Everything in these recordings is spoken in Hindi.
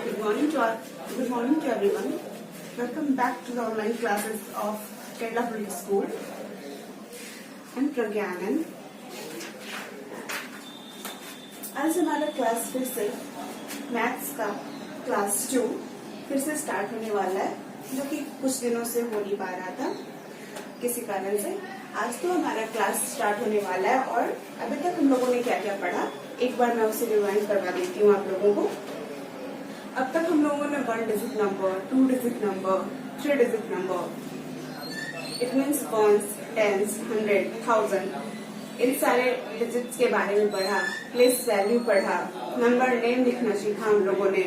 Good morning to all. Good morning to everyone. Welcome back to the online classes of Kerala Public School. I'm Pragyanan. आज हमारा क्लास फिर से मैथ्स का क्लास 2 फिर से स्टार्ट होने वाला है, जो कि कुछ दिनों से हो नहीं पा रहा था किसी कारण से। आज तो हमारा क्लास स्टार्ट होने वाला है और अभी तक हम लोगों ने क्या क्या पढ़ा एक बार मैं उसे रिवाइंड करवा देती हूँ आप लोगों को। अब तक हम लोगों ने 1 digit number, 2 digit number, 3 digit number, it means ones, tens, 100, 1000 इन सारे डिजिट्स के बारे में पढ़ा, प्लेस वैल्यू पढ़ा, नंबर नेम लिखना सीखा हम लोगों ने।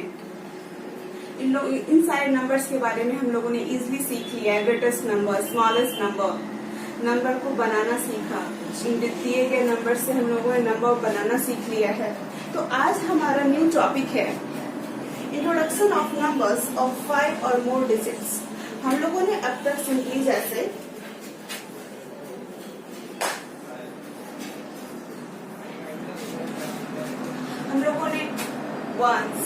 इन सारे नंबर्स के बारे में हम लोगों ने इजीली सीख लिया है। Greatest number, smallest number, number को बनाना सीखा। दिए गए नंबर से हम लोगों ने नंबर बनाना सीख लिया है। तो आज हमारा न्यू टॉपिक है इंट्रोडक्शन ऑफ नंबर्स ऑफ 5 और मोर डिजिट्स। हम लोगों ने अब तक सिंपली जैसे हम लोगों ने वंस,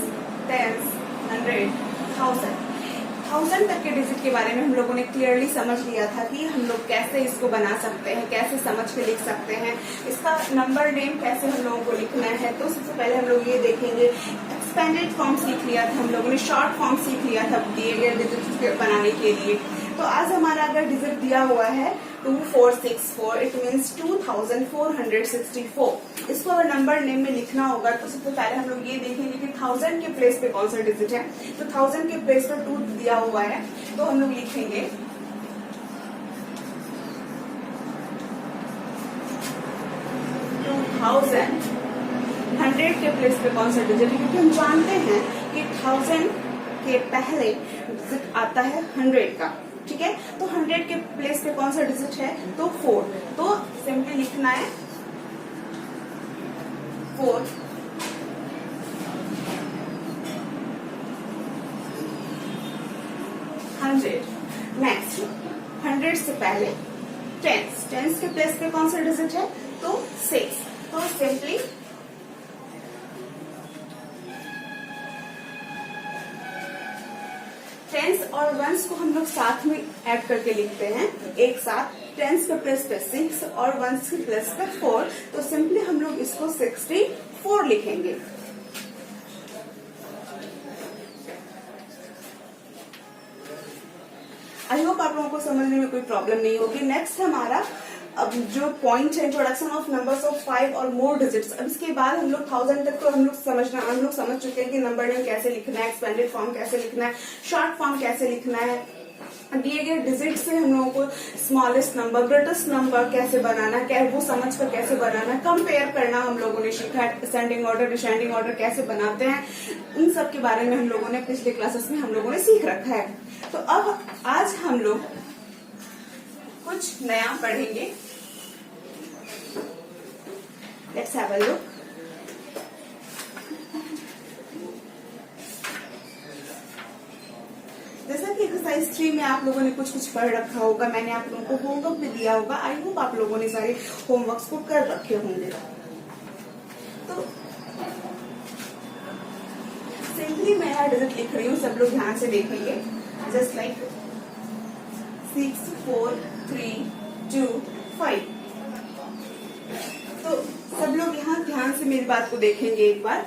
टेंस, 100, 1000 तक के डिजिट के बारे में हम लोगों ने क्लियरली समझ लिया था कि हम लोग कैसे इसको बना सकते हैं, कैसे समझ के लिख सकते हैं, इसका नंबर नेम कैसे हम लोगों को लिखना है। तो सबसे पहले हम लोग ये देखेंगे, एक्सपेंडेड फॉर्म सीख लिया था हम लोगों ने, शॉर्ट फॉर्म सीख लिया था दिए गए डिजिट बनाने के लिए। तो आज हमारा अगर डिजिट दिया हुआ है 2464, इट मीन्स 2464। इसको अगर नंबर नेम में लिखना होगा तो सबसे पहले हम लोग ये देखेंगे कि 1000 के प्लेस पे कौन सा डिजिट है। तो 1000 के प्लेस पर 2 दिया हुआ है, तो हम लोग लिखेंगे 2000। 100 के प्लेस पे कौन सा डिजिट है, क्योंकि हम जानते हैं कि 1000 के पहले डिजिट आता है 100 का, ठीक है। तो 100 के प्लेस पे कौन सा डिजिट है, तो 4। तो सिंपली लिखना है 4। नेक्स्ट 100 से पहले टेंस के प्लेस पे कौन सा डिजिट है, तो 6। तो सिंपली टेंस और वंस को हम लोग साथ में ऐड करके लिखते हैं एक साथ। टेंस के प्लेस पे 6 और वंस के प्लेस पे 4। तो सिंपली हम लोग इसको 64 लिखेंगे। आई होप आप लोगों को समझने में कोई प्रॉब्लम नहीं होगी। नेक्स्ट हमारा अब जो पॉइंट है इंट्रोडक्शन ऑफ नंबर्स ऑफ 5 और मोर डिजिट्स। अब इसके बाद हम लोग 1000 तक तो हम लोग समझ चुके हैं कि नंबर नेम कैसे लिखना है, एक्सपेंडेड फॉर्म कैसे लिखना है, शॉर्ट फॉर्म कैसे लिखना है, दिए गए डिजिट से हम लोगों को स्मॉलेस्ट नंबर, ग्रेटेस्ट नंबर कैसे बनाना है, वो समझ कर कैसे बनाना है, कंपेयर करना हम लोगों ने सीखा है, असेंडिंग ऑर्डर, डिसेंडिंग ऑर्डर कैसे बनाते हैं, इन सब के बारे में हम लोगों ने पिछले क्लासेस में हम लोगों ने सीख रखा है। तो अब आज हम लोग कुछ नया पढ़ेंगे। Let's have a look. जैसा कि एक्सरसाइज 3 में आप लोगों ने कुछ पढ़ रखा होगा, मैंने आप लोगों को होमवर्क भी दिया होगा। आई होप आप लोगों ने सारे होमवर्क्स को कर रखे होंगे। तो सिंपली मैं यहाँ डिजिट लिख रही हूँ, सब लोग ध्यान से देखेंगे। Just like 6, 4, 3, 2, 5। तो सब लोग यहाँ ध्यान से मेरी बात को देखेंगे एक बार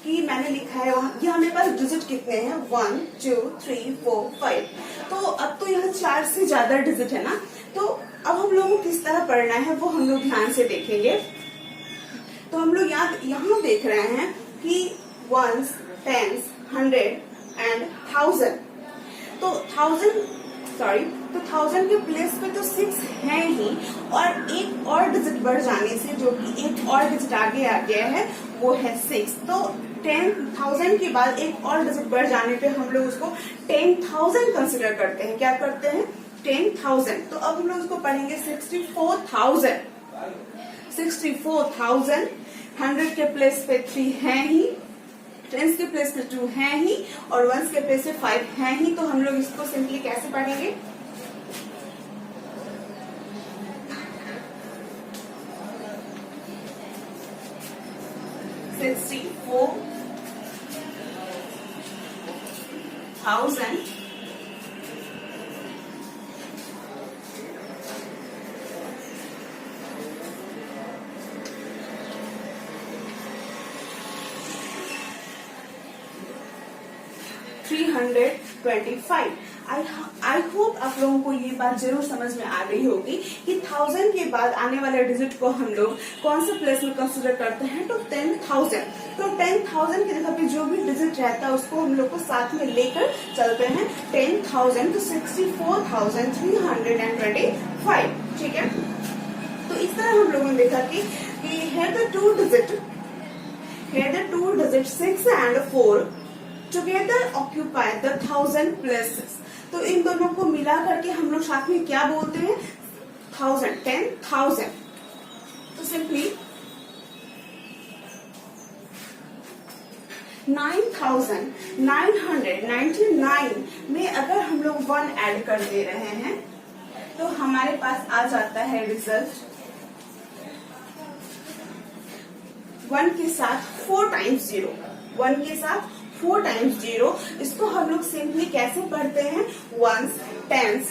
कि मैंने लिखा है वहां, यहाँ मेरे पास डिजिट कितने हैं, 1, 2, 3, 4, 5। तो अब तो यहाँ 4 से ज्यादा डिजिट है ना। तो अब हम लोगों को किस तरह पढ़ना है वो हम लोग ध्यान से देखेंगे। तो हम लोग यहाँ देख रहे हैं कि वंस, टेंस, 100 एंड 1000। तो 1000 के प्लेस पे तो 6 है ही, और एक और डिजिट बढ़ जाने से, जो कि एक और डिजिट आगे आ गया है, वो है 6। तो 10,000 के बाद एक और डिजिट बढ़ जाने पे हम लोग उसको 10,000 कंसिडर करते हैं। क्या करते हैं, 10,000। तो अब हम लोग उसको पढ़ेंगे 64,000। 64,000। 100 के प्लेस पे 3 है ही, टेंस के प्लेस पे 2 है ही, और वंस के प्लेस पे 5 है ही। तो हम लोग इसको सिंपली कैसे पढ़ेंगे, 64 1000 325। आई होप आप लोगों को ये बात जरूर समझ में आ गई होगी कि 1000 के बाद आने वाले डिजिट को हम लोग कौन से प्लेस में कंसिडर करते हैं, तो 10,000। तो 10,000 की जगह पे जो भी डिजिट रहता है उसको हम लोग को साथ में लेकर चलते हैं। 10,000 तो 64,325, ठीक है। तो इस तरह हम लोगों ने देखा कि here the two digit 6 and 4 together occupy the 1000 places। तो इन दोनों को मिला करके हम लोग साथ में क्या बोलते हैं, 10,000। तो सिंपली 9,999 में अगर हम लोग 1 ऐड कर दे रहे हैं तो हमारे पास आ जाता है रिजल्ट 1 के साथ 4 टाइम्स 0, 1 के साथ 4 टाइम्स 0। इसको हम लोग सिंपली कैसे पढ़ते हैं, 1s, 10s,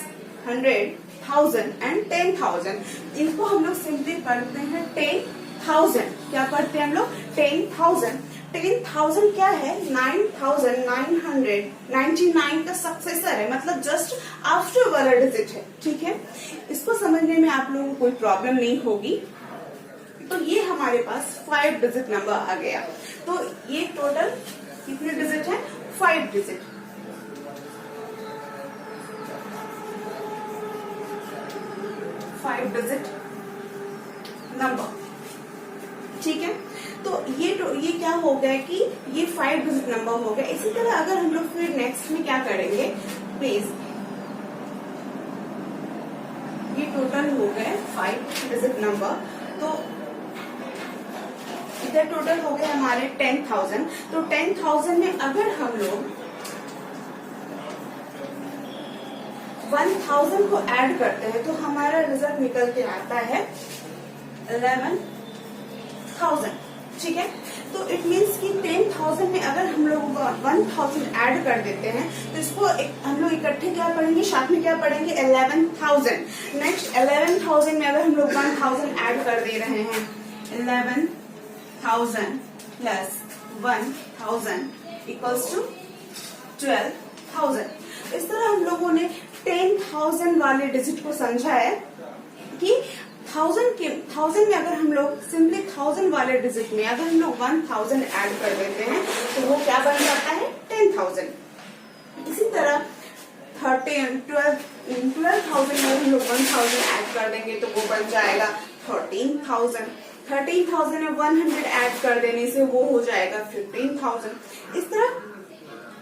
100, 1000 एंड 10,000। इनको हम लोग सिंपली पढ़ते हैं 10,000। क्या पढ़ते हैं हम लोग, 10,000। 10,000 क्या है, 9,999 का सक्सेसर है, मतलब जस्ट आफ्टर वाला डिजिट है, ठीक है। इसको समझने में आप लोगों को कोई प्रॉब्लम नहीं होगी। तो ये हमारे पास 5 डिजिट नंबर आ गया। तो ये टोटल कितने डिजिट है, 5 डिजिट। नंबर, ठीक है। तो ये क्या हो गया कि ये 5 डिजिट नंबर हो गया। इसी तरह अगर हम लोग फिर नेक्स्ट में क्या करेंगे, प्लीज, ये टोटल हो गए 5 डिजिट नंबर। तो इधर टोटल हो गए हमारे 10,000। तो 10,000 में अगर हम लोग 1,000 को ऐड करते हैं तो हमारा रिजल्ट निकल के आता है 11,000, ठीक है। तो इट मीन्स कि 10,000 में अगर हम लोग 1,000 ऐड कर देते हैं तो इसको हम लोग इकट्ठे क्या पढ़ेंगे, साथ में क्या पढ़ेंगे, 11,000। नेक्स्ट 11,000 में अगर हम लोग 1,000 ऐड कर दे रहे हैं, 11,000 प्लस 1,000 इक्वल्स टू 12,000। इस तरह हम लोगों ने 10,000 वाले डिजिट को समझा है कि 1000 में अगर हम लोग सिंपली 1000 वाले डिजिट में अगर हम लोग 1,000 ऐड कर देते हैं तो वो क्या बन जाता है, 10,000। इसी तरह 12,000 में हम लोग 1,000 ऐड कर देंगे तो वो बन जाएगा 13,000। 13,000 में 100 ऐड कर देने से वो हो जाएगा 15,000। इस तरह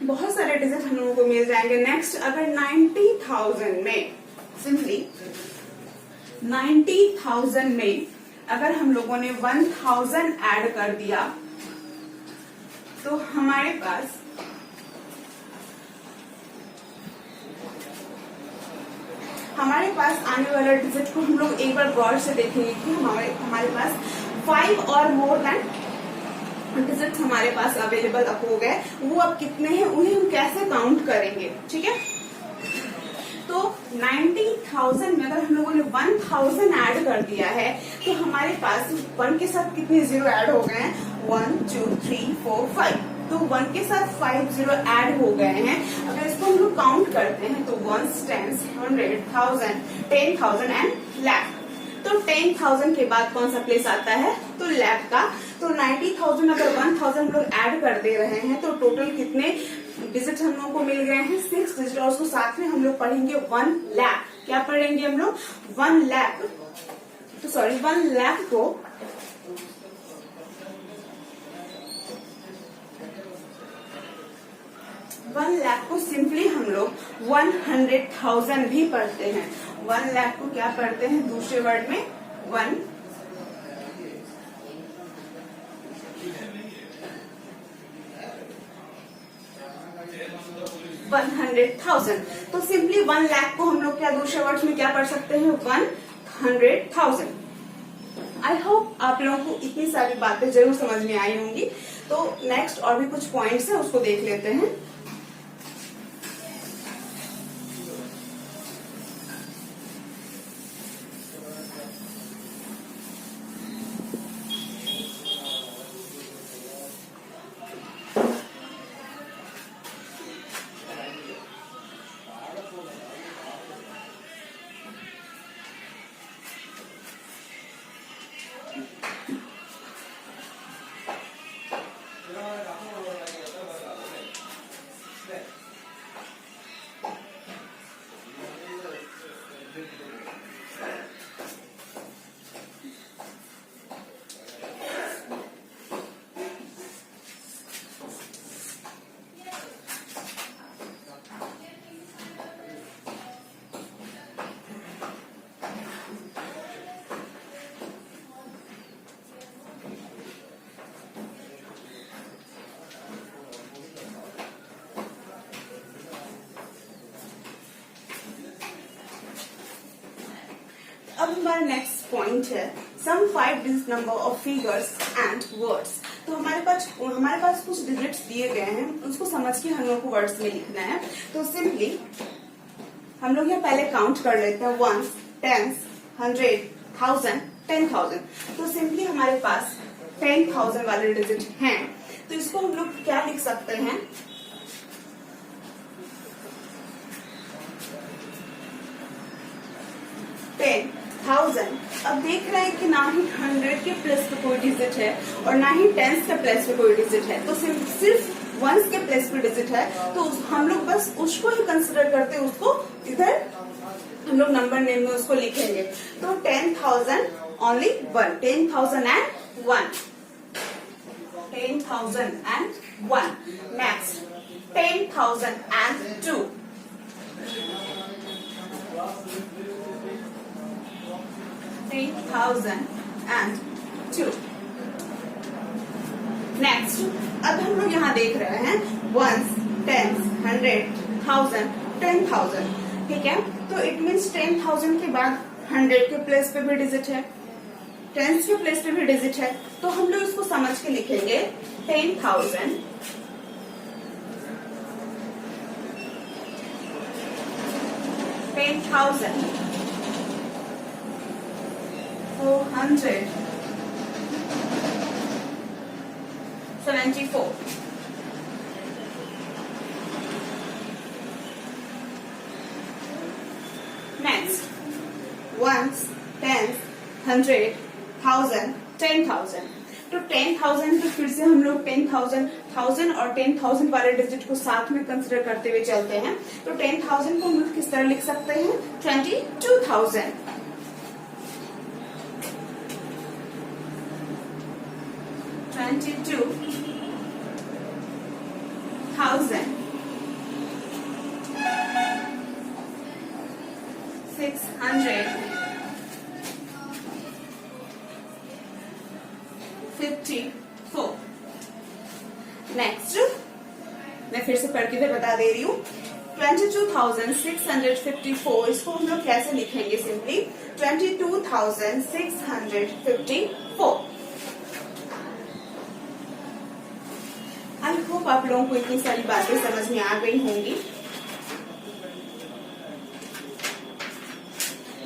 बहुत सारे डिजिट हम लोगों को मिल जाएंगे। नेक्स्ट अगर 90,000 में सिंपली 90,000 में अगर हम लोगों ने 1,000 ऐड कर दिया तो हमारे पास आने वाला डिजिट को हम लोग एक बार गौर से देखेंगे कि हमारे पास 5 और मोर देन डिजिट हमारे पास अवेलेबल अब हो गए। वो अब कितने हैं उन्हें हम कैसे काउंट करेंगे, ठीक है। तो 90,000 में अगर हम लोगों ने 1,000 ऐड कर दिया है तो हमारे पास 1 के साथ कितने 0 ऐड हो गए हैं, 1 2 3 4 5। तो 1 के साथ 5 0 ऐड हो गए हैं। अगर इसको हम लोग काउंट करते हैं तो 1s, 10s, 100, 1000, 10,000 एंड लाख। तो 10,000 के बाद कौन सा प्लेस आता है, तो लाख का। तो 90,000 अगर 1,000 हम लोग ऐड कर दे रहे हैं तो टोटल कितने डिजिट हम लोग को मिल गए हैं, 6 डिजिट। और उसको साथ में हम लोग पढ़ेंगे 1 लाख। क्या पढ़ेंगे हम लोग, 1 लाख। तो सॉरी 1 लाख को 1 लाख को सिंपली हम लोग 100,000 भी पढ़ते हैं। 1 लाख को क्या पढ़ते हैं दूसरे वर्ड में, 100,000। तो सिंपली 1 लाख को हम लोग क्या दूसरे वर्ड में क्या पढ़ सकते हैं, 100,000। आई होप आप लोगों को इतनी सारी बातें जरूर समझ में आई होंगी। तो नेक्स्ट और भी कुछ पॉइंट्स है उसको देख लेते हैं। अब हमारा नेक्स्ट पॉइंट है सम 5 digit number of figures and words. तो हमारे पास कुछ डिजिट्स दिए गए हैं, उसको समझ के हम लोग को वर्ड्स में लिखना है। तो सिंपली हम लोग यहाँ पहले काउंट कर लेते हैं 1, 10, 100, 1000, 10,000। तो सिंपली हमारे पास 10,000 वाले डिजिट हैं, तो इसको हम लोग क्या लिख सकते हैं, 10,000। अब देख रहे हैं कि ना ही 100 के प्लेस पे कोई डिजिट है और ना ही 10 के प्लेस पे कोई डिजिट है, तो सिर्फ 1 के प्लेस पे डिजिट है। तो हम लोग बस उसको ही कंसिडर करते, उसको इधर हम लोग नंबर नेम में उसको लिखेंगे। तो 10,000 ओनली 1, 10,001, 10,001। नेक्स्ट 10,002, 10,002। नेक्स्ट अब हम लोग यहाँ देख रहे हैं 1, 10, 100, 1000, 10,000, ठीक है। तो इट मीन्स 10,000 के बाद 100 के प्लेस पे भी डिजिट है, 10 के प्लेस पे भी डिजिट है, तो हम लोग इसको समझ के लिखेंगे 10,000 474। नेक्स्ट 1, 10, 100, 1000, 10,000। तो 10,000 तो फिर से हम लोग 10,000 और 10,000 वाले डिजिट को साथ में कंसिडर करते हुए चलते हैं। तो 10,000 को हम लोग किस तरह लिख सकते हैं, 22,000, 22,000, 654। नेक्स्ट मैं फिर से पढ़ के भी बता दे रही हूँ, 22,654। इसको हम लोग कैसे लिखेंगे, सिंपली 22,654। आई होप आप लोगों को इतनी सारी बातें समझ में आ गई होंगी।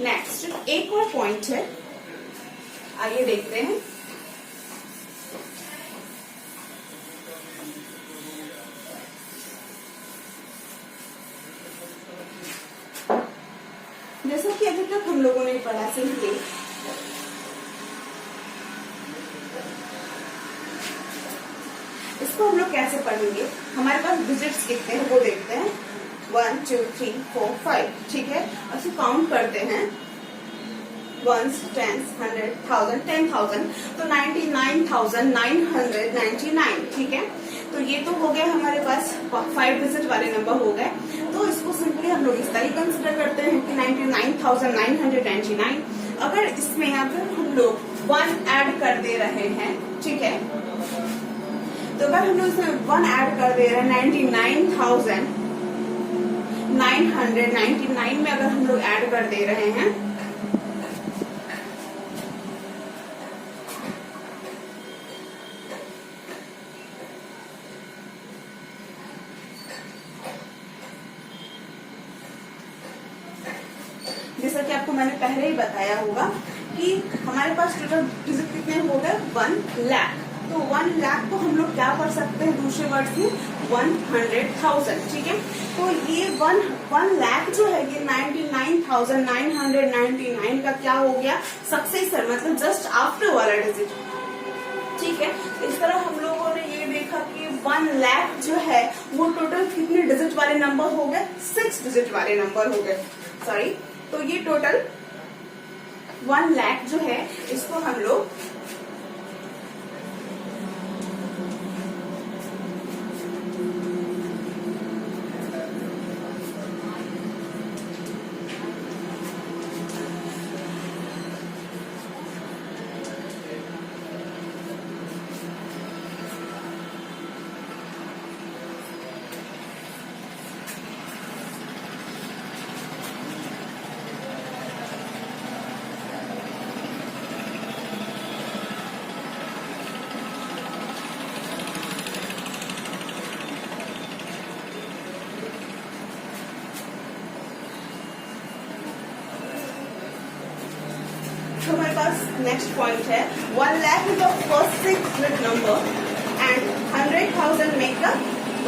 नेक्स्ट एक और पॉइंट है, आइए देखते हैं। जैसा कि अभी तक हम लोगों ने पढ़ा, सिंपली इसको हम लोग कैसे पढ़ेंगे, हमारे पास डिजिट्स कितने हैं वो देखते हैं, 1, 2, 3, 4, 5, ठीक है। ऐसे काउंट करते हैं 1, 10, 100, 1000, 10,000, तो 99,999, ठीक है। तो ये तो हो गया हमारे पास 5 डिजिट वाले नंबर हो गए। तो इसको सिंपली हम लोग इस तरह कंसिडर करते हैं कि 99,999। अगर इसमें अगर हम लोग 1 ऐड कर दे रहे हैं, ठीक है, तो अगर हम लोग इसमें 1 ऐड कर दे रहे हैं 99,999 में अगर हम लोग ऐड कर दे रहे हैं, जैसा कि आपको मैंने पहले ही बताया होगा कि हमारे पास टोटल डिजिट कितने हो गए, 1 लाख। तो 1 लाख को हम लोग क्या कर सकते हैं दूसरे वर्ड से, 100,000, ठीक है। तो ये 1 लाख जो है ये 99,999 का क्या हो गया, सक्सेसर, मतलब जस्ट आफ्टर वाला डिजिट, ठीक है। इस तरह हम लोगों ने ये देखा कि 1 लाख जो है वो टोटल कितने डिजिट वाले नंबर हो गए, 6 डिजिट वाले नंबर हो गए, सॉरी। तो ये टोटल 1 लाख जो है इसको हम लोग नेक्स्ट पॉइंट है 1 lakh is the first 6 number and 100,000 make the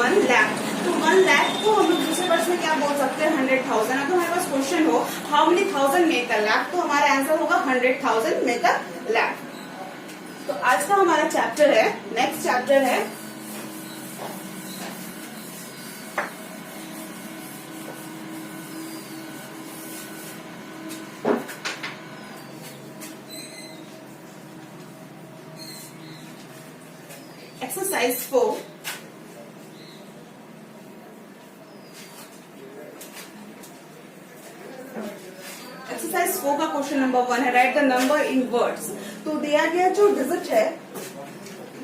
1 lakh. तो 1 lakh को हम लोग दूसरे वर्ष में क्या बोल सकते हैं 100,000. अगर हमारे पास क्वेश्चन हो how many thousand make a lakh तो हमारा आंसर होगा 100,000 मेक अ लाख. तो आज का हमारा चैप्टर है, नेक्स्ट चैप्टर है एक्सरसाइज 4. एक्सरसाइज 4 का क्वेश्चन नंबर 1 है right the number in words. तो दिया गया जो डिजिट है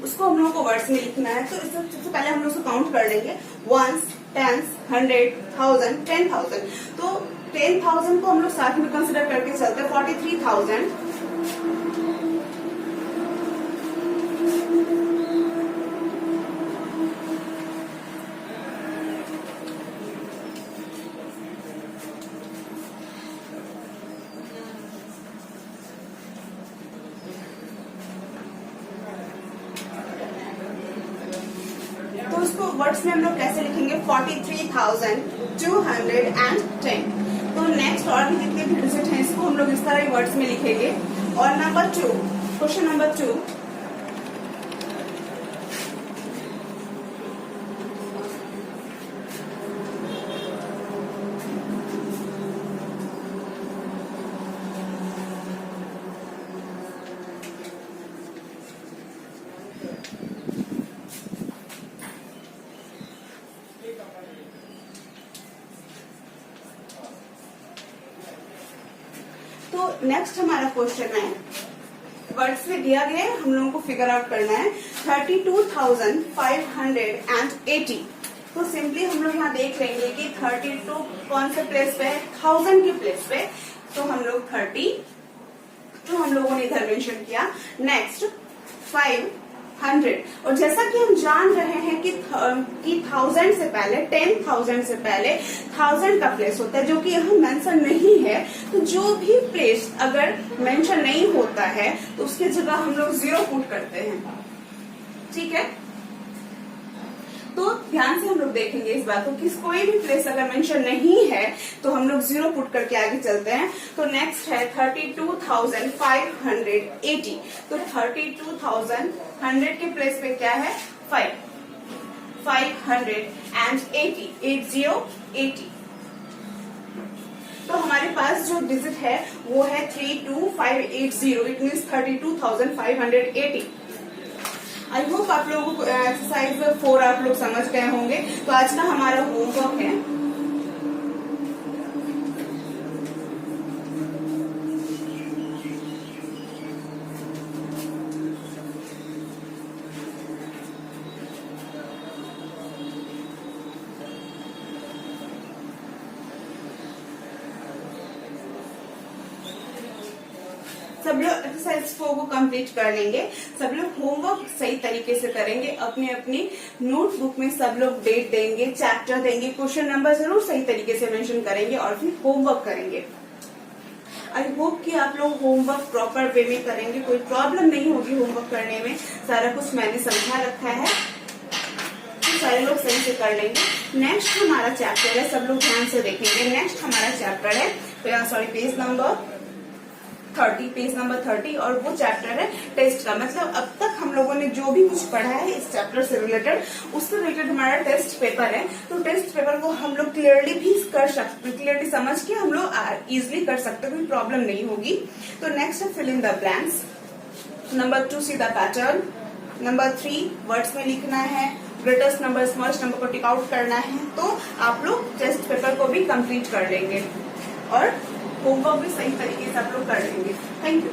उसको हम लोगों को वर्ड्स में लिखना है. तो सबसे पहले हम लोग उसको काउंट कर लेंगे. Ones, tens, 100, 1000, 10,000. तो 10,000 को हम लोग साथ में कंसिडर करके चलते हैं. 43,000. तो इसको वर्ड्स में हम लोग कैसे लिखेंगे 43,210. तो नेक्स्ट और भी जितने भी डिजिट हैं इसको हम लोग इस तरह ही वर्ड्स में लिखेंगे. और नंबर 2, क्वेश्चन नंबर 2. तो नेक्स्ट हमारा क्वेश्चन है वर्ड्स में दिया गया है, हम लोगों को फिगर आउट करना है 32,580. तो सिंपली हम लोग यहाँ देख लेंगे कि 32 कौन से प्लेस पे है 1000 की प्लेस पे. तो हम लोग 32 हम लोगों ने इधर मेंशन किया. नेक्स्ट 500. और जैसा कि हम जान रहे हैं कि 1000 से पहले 10,000 से पहले 1000 का प्लेस होता है जो कि यहाँ मेंशन नहीं है. तो जो भी प्लेस अगर मेंशन नहीं होता है तो उसकी जगह हम लोग 0 पुट करते हैं. ठीक है. तो ध्यान से हम लोग देखेंगे इस बात को कि कोई भी प्लेस अगर मेंशन नहीं है तो हम लोग 0 पुट करके आगे चलते हैं. तो नेक्स्ट है 32,580. तो 32,100 के प्लेस पे क्या है 580 80. तो हमारे पास जो डिजिट है वो है 32580. It means 32,580. आई होप आप लोगों को एक्सरसाइज 4 आप लोग समझ गए होंगे. तो आज का हमारा होमवर्क है सब लोग एक्सरसाइज 4 को कंप्लीट कर लेंगे. सब लोग होमवर्क सही तरीके से करेंगे. अपनी अपनी नोटबुक में सब लोग डेट देंगे, चैप्टर देंगे, क्वेश्चन नंबर जरूर सही तरीके से मेंशन करेंगे और फिर होमवर्क करेंगे. आई होप कि आप लोग होमवर्क प्रॉपर वे में करेंगे. कोई प्रॉब्लम नहीं होगी होमवर्क करने में. सारा कुछ मैंने समझा रखा है तो सारे लोग सही से कर लेंगे. नेक्स्ट हमारा चैप्टर है, सब लोग ध्यान से देखेंगे. नेक्स्ट हमारा चैप्टर है पेज नंबर 30 और वो चैप्टर है टेस्ट का. मतलब अब तक हम लोगों ने जो भी कुछ पढ़ा है इस चैप्टर से रिलेटेड उससे रिलेटेड हमारा टेस्ट पेपर है. तो टेस्ट पेपर को हम लोग क्लियरली भी कर सकते, क्लियरली समझ के हम लोग इजिली कर सकते, कोई प्रॉब्लम नहीं होगी. तो नेक्स्ट है fill in the blanks. Number 2 see the pattern. Number 3 words में लिखना है. ग्रेटेस्ट नंबर स्मॉलेस्ट नंबर को टिक आउट करना है. तो आप लोग टेस्ट पेपर को भी कंप्लीट कर लेंगे और होमवर्क भी सही तरीके से आप लोग कर लेंगे. Thank you.